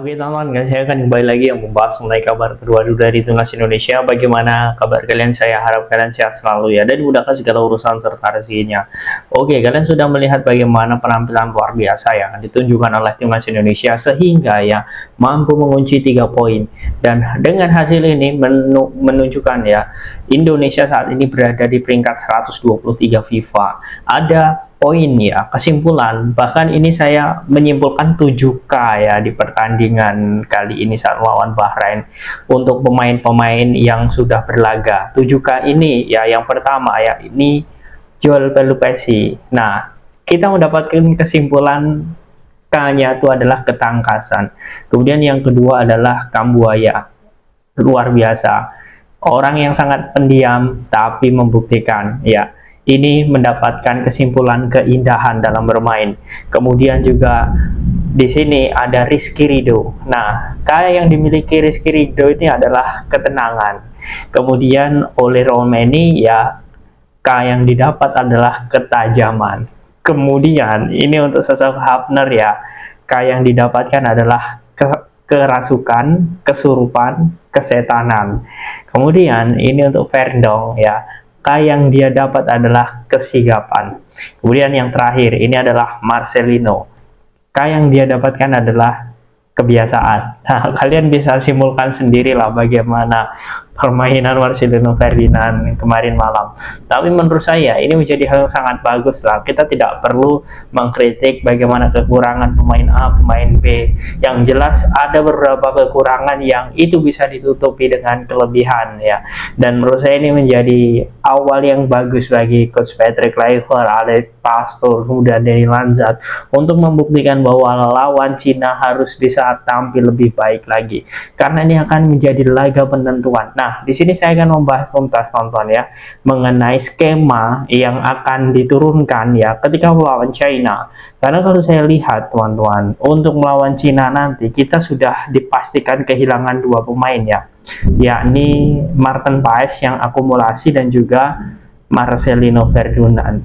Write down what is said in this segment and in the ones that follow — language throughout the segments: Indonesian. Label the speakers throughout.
Speaker 1: Oke teman-teman, saya akan kembali lagi yang membahas mengenai kabar terbaru dari Timnas Indonesia. Bagaimana kabar kalian? Saya harap kalian sehat selalu ya, dan dimudahkan segala urusan serta rezekinya. Oke, kalian sudah melihat bagaimana penampilan luar biasa yang ditunjukkan oleh Timnas Indonesia sehingga ya mampu mengunci 3 poin. Dan dengan hasil ini menunjukkan ya Indonesia saat ini berada di peringkat 123 FIFA. Ada poin ya, kesimpulan, bahkan ini saya menyimpulkan 7K ya di pertandingan kali ini saat melawan Bahrain untuk pemain-pemain yang sudah berlaga. 7K ini ya, yang pertama ya, ini Joel Pelupesi. Nah, kita mendapatkan kesimpulan K-nya itu adalah ketangkasan. Kemudian yang kedua adalah Kambuaya, luar biasa, orang yang sangat pendiam tapi membuktikan ya. Ini mendapatkan kesimpulan keindahan dalam bermain. Kemudian juga di sini ada Rizky Ridho. Nah, kayak yang dimiliki Rizky Ridho ini adalah ketenangan. Kemudian oleh Romeni ya, kayak yang didapat adalah ketajaman. Kemudian ini untuk Sosok Hafner ya, kayak yang didapatkan adalah kerasukan, kesurupan, kesetanan. Kemudian ini untuk Verdong ya, yang dia dapat adalah kesigapan. Kemudian yang terakhir ini adalah Marcelino. Yang dia dapatkan adalah kebiasaan. Nah, kalian bisa simpulkan sendirilah bagaimana permainan Marcelino Ferdinand kemarin malam. Tapi menurut saya ini menjadi hal yang sangat bagus lah. Kita tidak perlu mengkritik bagaimana kekurangan pemain A, pemain B. Yang jelas ada beberapa kekurangan yang itu bisa ditutupi dengan kelebihan ya. Dan menurut saya ini menjadi awal yang bagus bagi Coach Patrick Kluivert, Alex Pastoor, kemudian Danny Lanzat untuk membuktikan bahwa lawan Cina harus bisa tampil lebih baik lagi. Karena ini akan menjadi laga penentuan. Nah, di sini saya akan membahas tuntas tonton ya mengenai skema yang akan diturunkan ya ketika melawan China. Karena kalau saya lihat teman-teman, untuk melawan Cina nanti kita sudah dipastikan kehilangan 2 pemain ya, yakni Maarten Paes yang akumulasi dan juga Marcelino Ferdinand.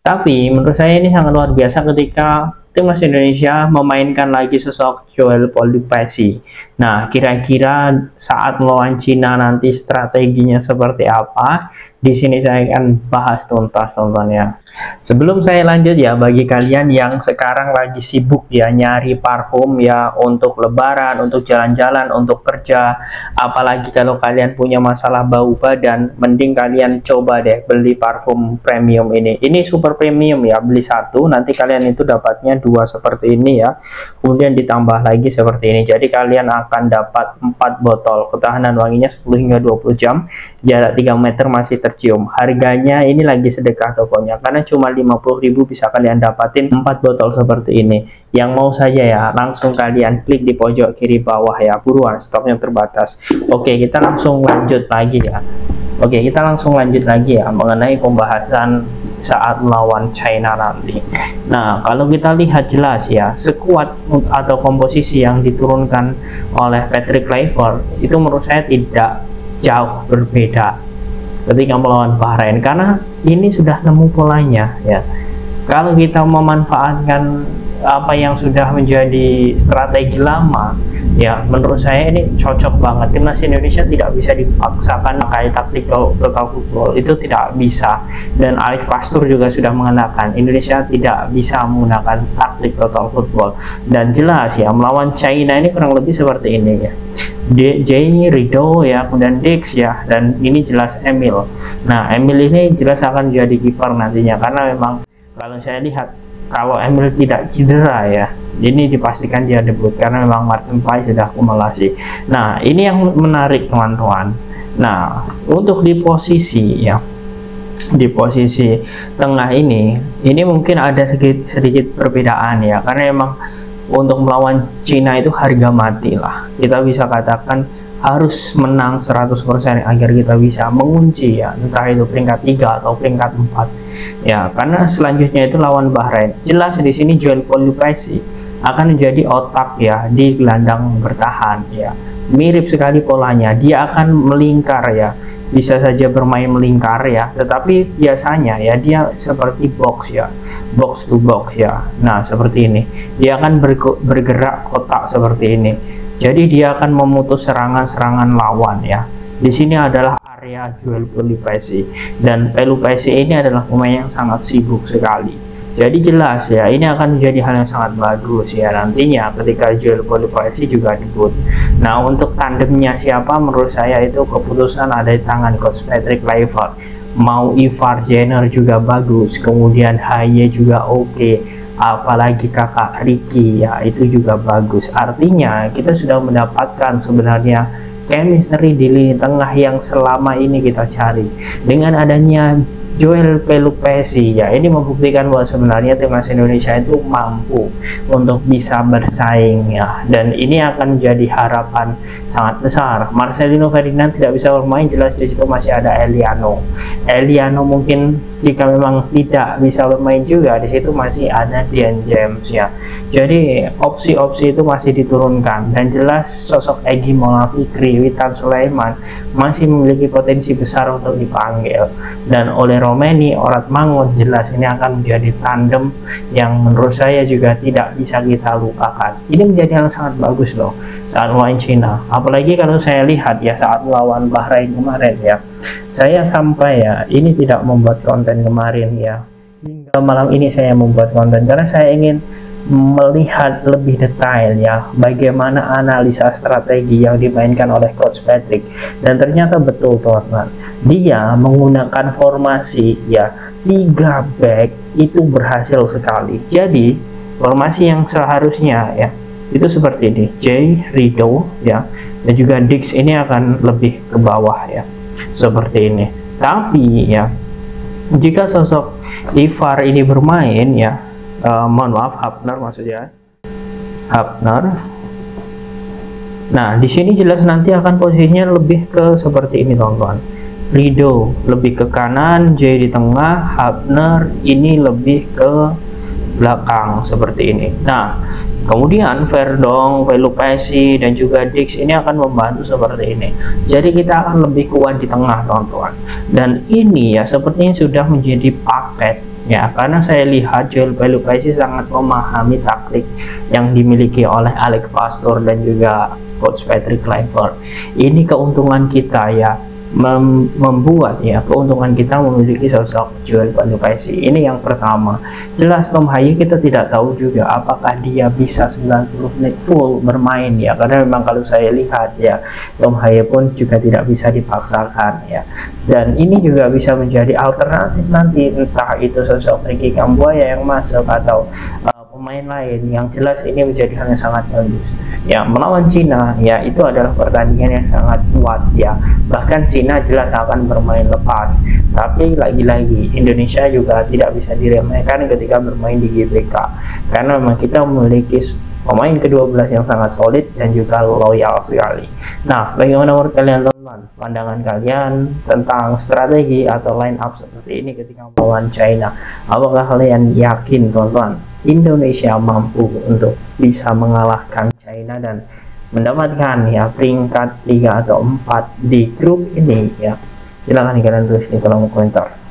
Speaker 1: Tapi menurut saya ini sangat luar biasa ketika Timnas Indonesia memainkan lagi sosok Joel Pelupesi. Nah, kira-kira saat melawan Cina nanti strateginya seperti apa? Di sini saya akan bahas tuntas tontonnya. Sebelum saya lanjut ya, bagi kalian yang sekarang lagi sibuk ya nyari parfum ya untuk lebaran, untuk jalan-jalan, untuk kerja, apalagi kalau kalian punya masalah bau badan, mending kalian coba deh beli parfum premium ini. Ini super premium ya, beli 1 nanti kalian itu dapatnya 2 seperti ini ya. Kemudian ditambah lagi seperti ini. Jadi kalian akan dapat 4 botol. Ketahanan wanginya 10 hingga 20 jam. Jarak 3 meter masih tercium. Harganya ini lagi sedekah tokonya karena cuma 50.000 bisa kalian dapatin 4 botol seperti ini. Yang mau saja ya, langsung kalian klik di pojok kiri bawah ya. Buruan, stoknya terbatas. Oke, kita langsung lanjut lagi ya. Oke, kita langsung lanjut lagi ya mengenai pembahasan saat melawan China nanti. Nah, kalau kita lihat jelas ya, skuad atau komposisi yang diturunkan oleh Patrick Kluivert itu menurut saya tidak jauh berbeda ketika melawan Bahrain, karena ini sudah nemu polanya ya. Kalau kita memanfaatkan apa yang sudah menjadi strategi lama ya, menurut saya ini cocok banget. Timnas Indonesia tidak bisa dipaksakan pakai taktik total football, itu tidak bisa. Dan Alex Pastoor juga sudah mengatakan Indonesia tidak bisa menggunakan taktik total football. Dan jelas ya melawan China ini kurang lebih seperti ini ya, Jenny, Ridho ya, kemudian Dix ya, dan ini jelas Emil. Nah, Emil ini jelas akan jadi kiper nantinya, karena memang kalau saya lihat kalau Emil tidak cedera ya, ini dipastikan dia debut karena memang Maarten Paes sudah akumulasi. Nah, ini yang menarik teman-teman. Nah, untuk di posisi ya, di posisi tengah ini mungkin ada sedikit perbedaan ya, karena memang untuk melawan Cina itu harga mati lah. Kita bisa katakan harus menang 100% agar kita bisa mengunci ya, entah itu peringkat 3 atau peringkat 4 ya, karena selanjutnya itu lawan Bahrain. Jelas di sini Joel Pelupesi akan menjadi otak ya di gelandang bertahan ya, mirip sekali polanya, dia akan melingkar ya bisa saja bermain melingkar ya, tetapi biasanya ya dia seperti box ya, box to box ya. Nah seperti ini, dia akan bergerak kotak seperti ini, jadi dia akan memutus serangan-serangan lawan ya. Di sini adalah area Joel Pelupessy, dan Pelupessy ini adalah pemain yang sangat sibuk sekali. Jadi jelas ya, ini akan menjadi hal yang sangat bagus ya nantinya ketika Joel Pelupessy juga debut. Nah untuk tandemnya siapa, menurut saya itu keputusan ada di tangan Coach Patrick Kluivert. Mau Ivar Jenner juga bagus, kemudian Haye juga oke, apalagi kakak Ricky ya itu juga bagus. Artinya kita sudah mendapatkan sebenarnya chemistry di lini tengah yang selama ini kita cari. Dengan adanya Joel Pelupessy ya, ini membuktikan bahwa sebenarnya timnas Indonesia itu mampu untuk bisa bersaing ya, dan ini akan menjadi harapan sangat besar. Marcelino Ferdinand tidak bisa bermain, jelas di situ masih ada Eliano mungkin jika memang tidak bisa bermain juga, di situ masih ada Dian James ya. Jadi opsi-opsi itu masih diturunkan, dan jelas sosok Egy Maulana Fikri, Witan Sulaiman masih memiliki potensi besar untuk dipanggil, dan oleh Romeni, Orat Mangun jelas ini akan menjadi tandem yang menurut saya juga tidak bisa kita lupakan. Ini menjadi hal sangat bagus loh saat melawan Cina, apalagi kalau saya lihat ya saat melawan Bahrain kemarin ya, saya sampai ya ini tidak membuat konten kemarin ya, hingga malam ini saya membuat konten karena saya ingin melihat lebih detail ya bagaimana analisa strategi yang dimainkan oleh Coach Patrick, dan ternyata betul teman-teman, dia menggunakan formasi ya 3 back itu berhasil sekali. Jadi formasi yang seharusnya ya itu seperti ini, Jay, Rido ya, dan juga Dix ini akan lebih ke bawah ya seperti ini. Tapi ya jika sosok Ivar ini bermain ya, mohon maaf, Hafner maksudnya, Hafner. Nah di sini jelas nanti akan posisinya lebih ke seperti ini teman-teman. Rido lebih ke kanan, J di tengah, Hafner ini lebih ke belakang seperti ini. Nah kemudian Verdonk, Pelupessy dan juga Dix ini akan membantu seperti ini. Jadi kita akan lebih kuat di tengah teman-teman. Dan ini ya sepertinya sudah menjadi paket ya, karena saya lihat Joel Pelupessy sangat memahami taktik yang dimiliki oleh Alex Pastoor dan juga Coach Patrick Kluivert. Ini keuntungan kita ya, membuat ya keuntungan kita memiliki sosok Joel Pelupessy. Ini yang pertama. Jelas Tom Haye kita tidak tahu juga apakah dia bisa 90 menit full bermain ya, karena memang kalau saya lihat ya Tom Haye pun juga tidak bisa dipaksakan ya, dan ini juga bisa menjadi alternatif nanti, entah itu sosok Ricky Kambuaya yang masuk atau pemain lain. Yang jelas ini menjadi hal yang sangat bagus ya. Melawan Cina ya itu adalah pertandingan yang sangat kuat ya, bahkan Cina jelas akan bermain lepas, tapi lagi-lagi Indonesia juga tidak bisa diremehkan ketika bermain di GBK, karena memang kita memiliki pemain ke-12 yang sangat solid dan juga loyal sekali. Nah bagaimana menurut kalian teman-teman, pandangan kalian tentang strategi atau line up seperti ini ketika melawan China? Apakah kalian yakin teman-teman Indonesia mampu untuk bisa mengalahkan China dan mendapatkan ya peringkat 3 atau 4 di grup ini ya? Silahkan kalian tulis di kolom komentar.